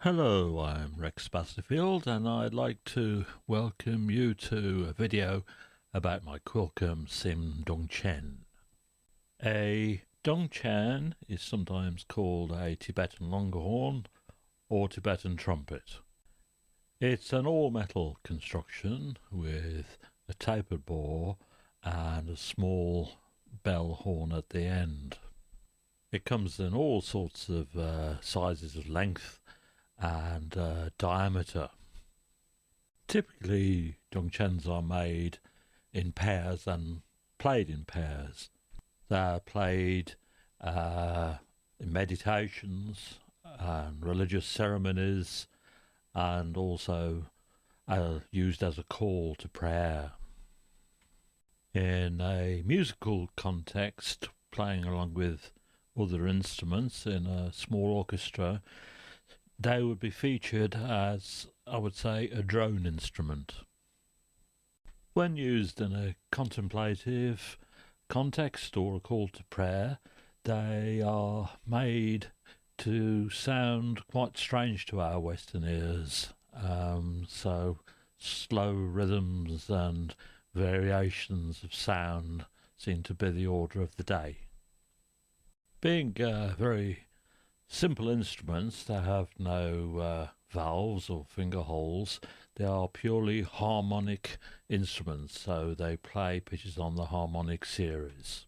Hello, I'm Rex Basterfield and I'd like to welcome you to a video about my Quilcom SIM-DUNGCHEN. A Dungchen is sometimes called a Tibetan longhorn or Tibetan trumpet. It's an all-metal construction with a tapered bore and a small bell horn at the end. It comes in all sorts of sizes of length and diameter. Typically, dungchens are made in pairs and played in pairs. They are played in meditations and religious ceremonies, and also used as a call to prayer. In a musical context, playing along with other instruments in a small orchestra, they would be featured as, I would say, a drone instrument. When used in a contemplative context or a call to prayer, they are made to sound quite strange to our Western ears. So slow rhythms and variations of sound seem to be the order of the day. Being very simple instruments, they have no valves or finger holes. They are purely harmonic instruments, so they play pitches on the harmonic series.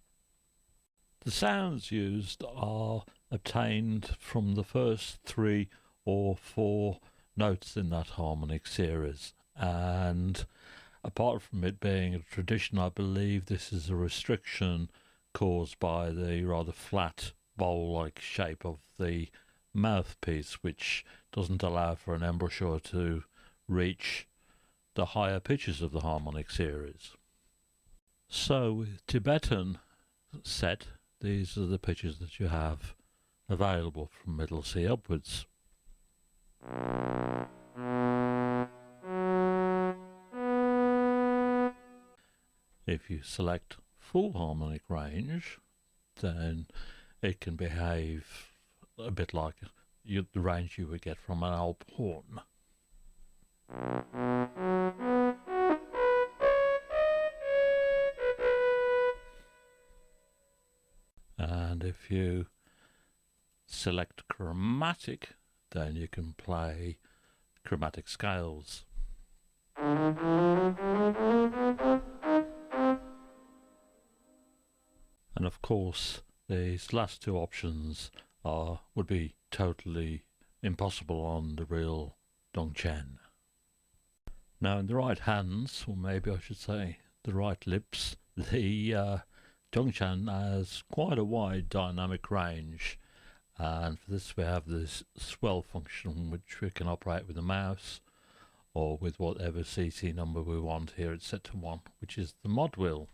The sounds used are obtained from the first 3 or 4 notes in that harmonic series, and apart from it being a tradition, I believe this is a restriction caused by the rather flat bowl-like shape of the mouthpiece, which doesn't allow for an embouchure to reach the higher pitches of the harmonic series. So with Tibetan set, these are the pitches that you have available from middle C upwards. If you select full harmonic range, then it can behave a bit like the range you would get from an Alp horn. And if you select chromatic, then you can play chromatic scales. And of course, these last 2 options would be totally impossible on the real dungchen. Now in the right hands, or maybe I should say the right lips, the dungchen has quite a wide dynamic range, and for this we have this swell function which we can operate with a mouse or with whatever CC number we want. Here it's set to 1, which is the mod wheel.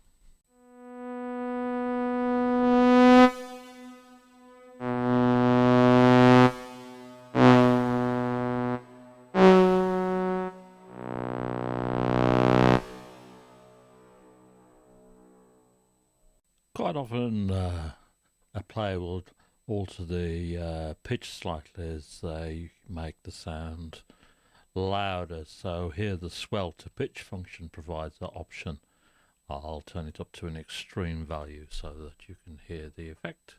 Quite often a player will alter the pitch slightly as they make the sound louder. So here the Swelter pitch function provides that option. I'll turn it up to an extreme value so that you can hear the effect.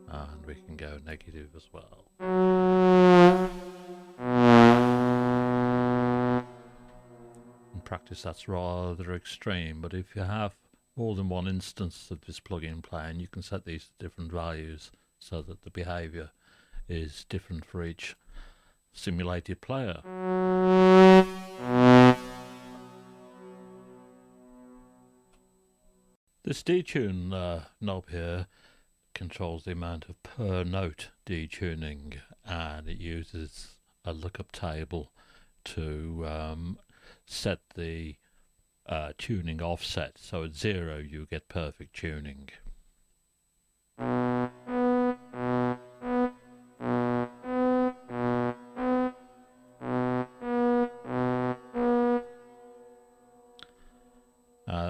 And we can go negative as well. In practice that's rather extreme, but if you have more than one instance of this plugin playing, you can set these to different values so that the behaviour is different for each simulated player. This detune knob here controls the amount of per note detuning, and it uses a lookup table to set the tuning offset. So at 0 you get perfect tuning.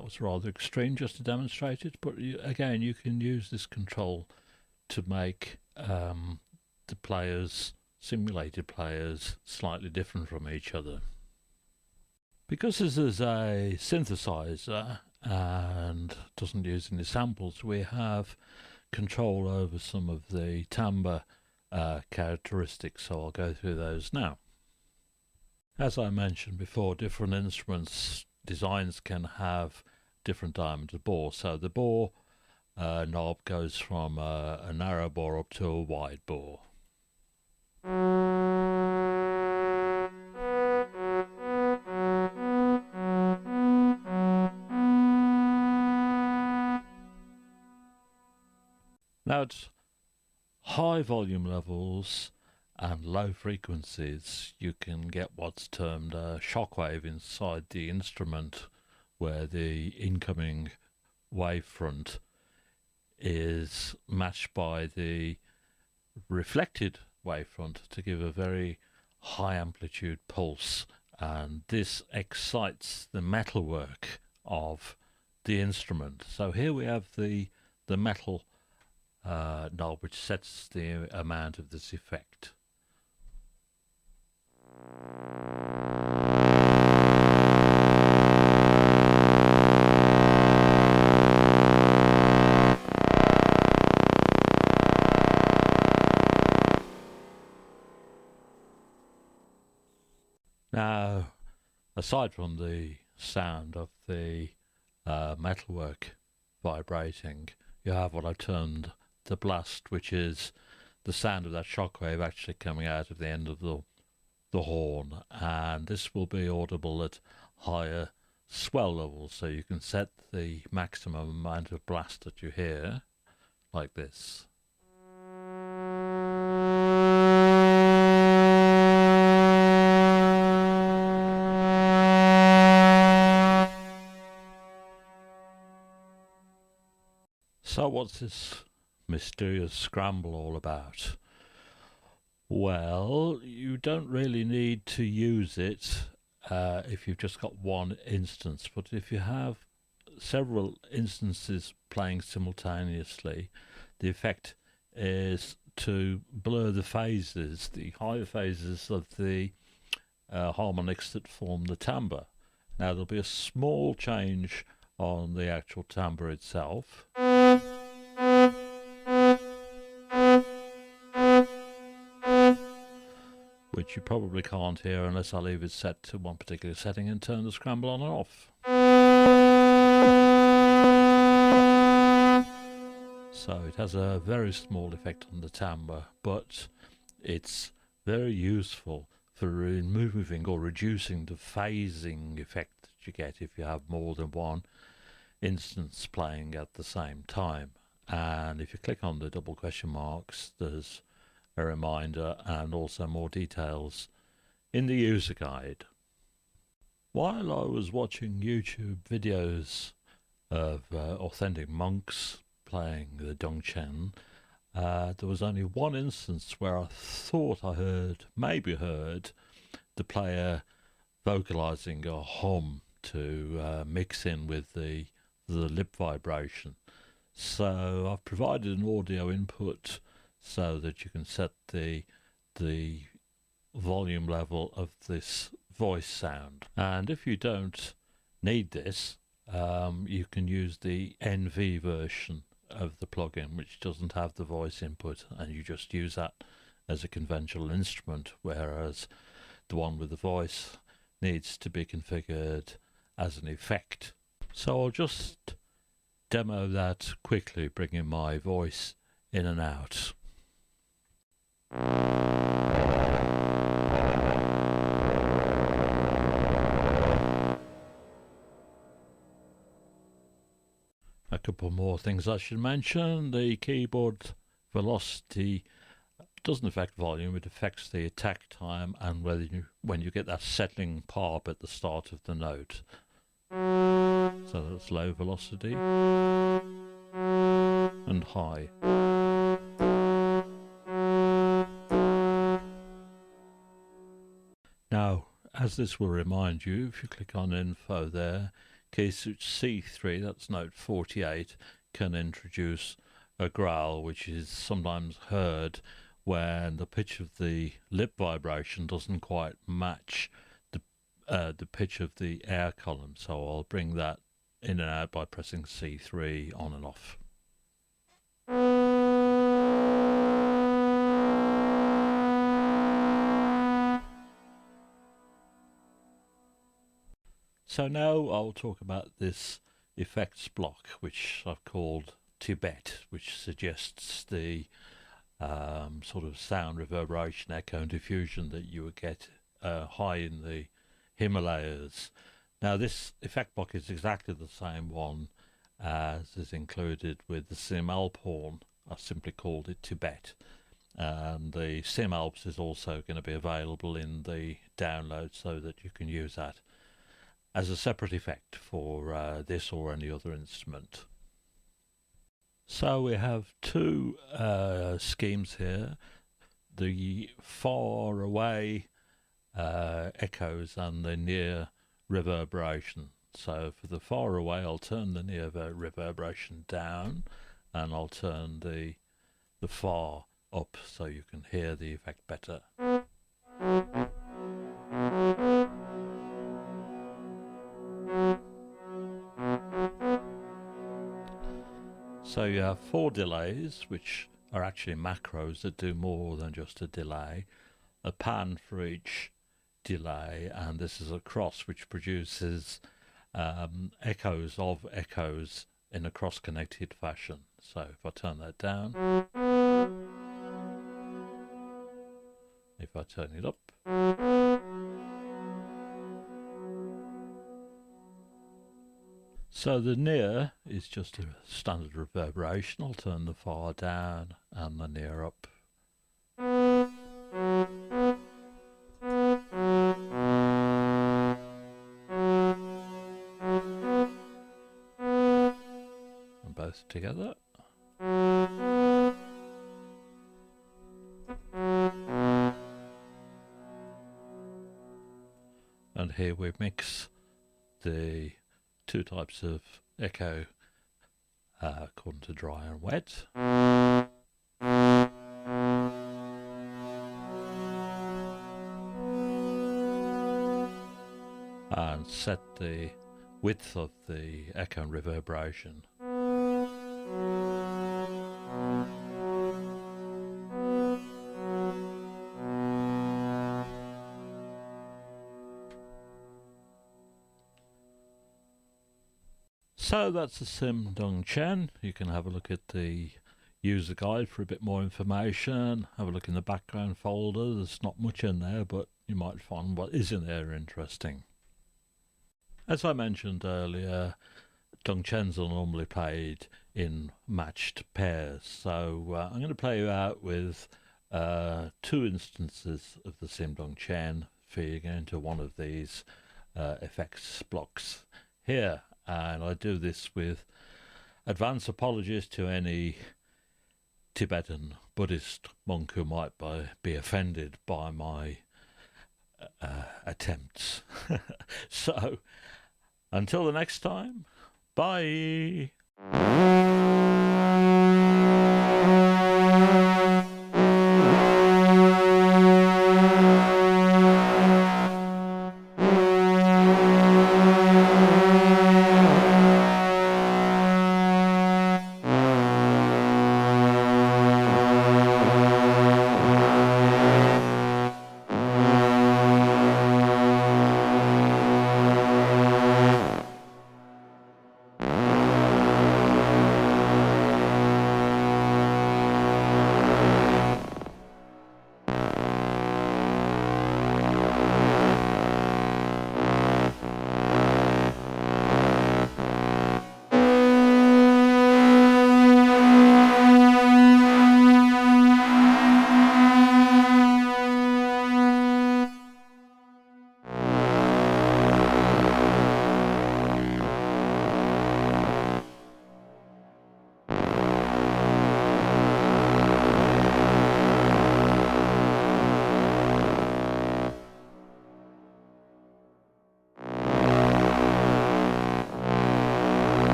that was rather extreme just to demonstrate it, but again, you can use this control to make the players, simulated players, slightly different from each other. Because this is a synthesizer and doesn't use any samples, we have control over some of the timbre characteristics, so I'll go through those now. As I mentioned before, different instruments designs can have different diameter bore, so the bore knob goes from a narrow bore up to a wide bore. Now at high volume levels and low frequencies, you can get what's termed a shockwave inside the instrument, where the incoming wavefront is matched by the reflected wavefront to give a very high amplitude pulse, and this excites the metalwork of the instrument. So here we have the metal knob which sets the amount of this effect. Now, aside from the sound of the metalwork vibrating, you have what I termed the blast, which is the sound of that shockwave actually coming out of the end of the horn, and this will be audible at higher swell levels, so you can set the maximum amount of blast that you hear like this. So what's this mysterious scramble all about? Well, you don't really need to use it if you've just got one instance, but if you have several instances playing simultaneously, the effect is to blur the phases, the higher phases of the harmonics that form the timbre. Now there'll be a small change on the actual timbre itself, which you probably can't hear unless I leave it set to one particular setting and turn the scramble on and off. So it has a very small effect on the timbre, but it's very useful for removing or reducing the phasing effect that you get if you have more than one instance playing at the same time. And if you click on the double question marks, there's a reminder and also more details in the user guide. While I was watching YouTube videos of authentic monks playing the Dungchen, there was only one instance where I thought I maybe heard the player vocalizing a hum to mix in with the lip vibration. So I've provided an audio input so that you can set the volume level of this voice sound. And if you don't need this, you can use the NV version of the plugin, which doesn't have the voice input, and you just use that as a conventional instrument, whereas the one with the voice needs to be configured as an effect. So I'll just demo that quickly, bringing my voice in and out. A couple more things I should mention. The keyboard velocity doesn't affect volume, it affects the attack time and when you get that settling pop at the start of the note. So that's low velocity and high. Now, as this will remind you, if you click on info there, Key switch C3, that's note 48, can introduce a growl, which is sometimes heard when the pitch of the lip vibration doesn't quite match the pitch of the air column. So I'll bring that in and out by pressing C3 on and off. So now I'll talk about this effects block, which I've called Tibet, which suggests the sort of sound reverberation, echo and diffusion that you would get high in the Himalayas. Now this effect block is exactly the same one as is included with the Sim Alphorn. I simply called it Tibet. And the Sim Alps is also going to be available in the download so that you can use that as a separate effect for this or any other instrument. So we have two schemes here, the far away echoes and the near reverberation. So for the far away, I'll turn the near reverberation down, and I'll turn the far up so you can hear the effect better. So you have 4 delays, which are actually macros that do more than just a delay, a pan for each delay, and this is a cross which produces echoes of echoes in a cross-connected fashion. So if I turn that down, if I turn it up, so the near is just a standard reverberation. I'll turn the far down and the near up. And both together. And here we mix the 2 types of echo according to dry and wet. And set the width of the echo and reverberation. So that's the SIM-DUNGCHEN. You can have a look at the user guide for a bit more information. Have a look in the background folder. There's not much in there, but you might find what is in there interesting. As I mentioned earlier, Dungchens are normally played in matched pairs. So I'm going to play you out with 2 instances of the SIM-DUNGCHEN feeding into one of these effects blocks here. And I do this with advance apologies to any Tibetan Buddhist monk who might be offended by my attempts. So, until the next time, bye!